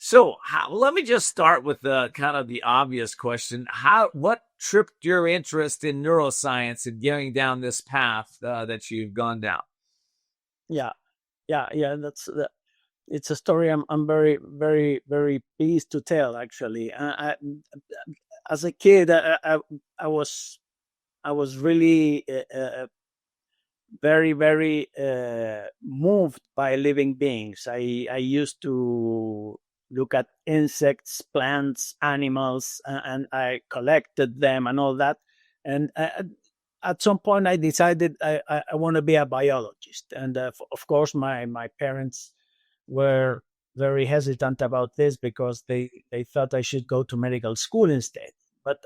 So let me just start with the kind of the obvious question. What tripped your interest in neuroscience and going down this path that you've gone down? Yeah, yeah. It's a story I'm very, very, very pleased to tell. Actually, as a kid, I was I was really very, very moved by living beings. I used to look at insects, plants, animals, and I collected them and all that. And at some point, I decided I want to be a biologist. And of course, my parents were very hesitant about this because they thought I should go to medical school instead. But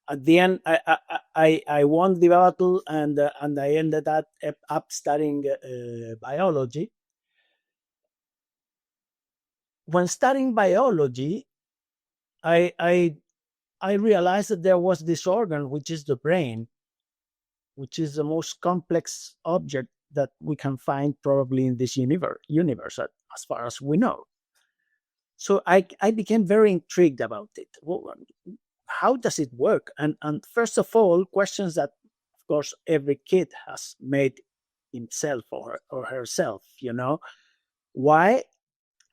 at the end, I won the battle, and I ended up studying biology. When studying biology, I, I I realized that there was this organ, which is the brain, which is the most complex object that we can find probably in this universe as far as we know. So I became very intrigued about it. Well, how does it work? And first of all, questions that, of course, every kid has made himself or herself. Why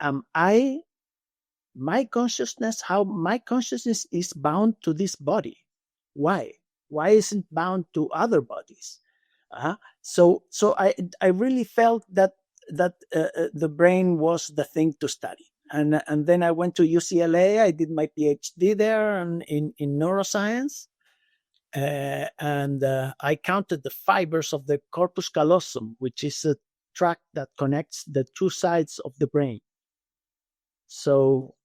am I my consciousness? How my consciousness is bound to this body? Why? Why isn't bound to other bodies? So I really felt that the brain was the thing to study. And then I went to UCLA. I did my PhD there in neuroscience, and I counted the fibers of the corpus callosum, which is a tract that connects the two sides of the brain. So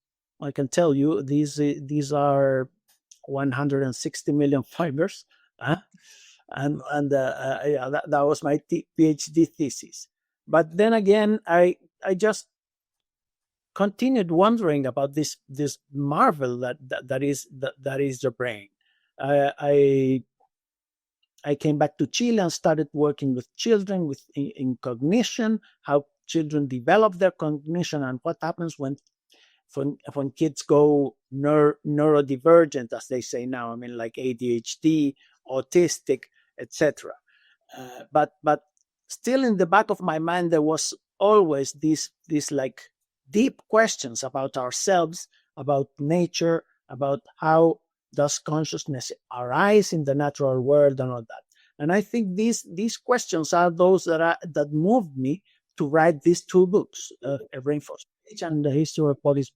I can tell you these are 160 million fibers, uh, and yeah, that was my PhD thesis. But then again, I just continued wondering about this marvel that is the brain. I I came back to Chile and started working with children in cognition, how children develop their cognition, and what happens when kids go neurodivergent, as they say now. I mean, like ADHD, autistic, etc. But still, in the back of my mind, there was always these like deep questions about ourselves, about nature, about how does consciousness arise in the natural world and all that. And I think these questions are those that moved me to write these two books, A Brain for Speech and The History of Bodies.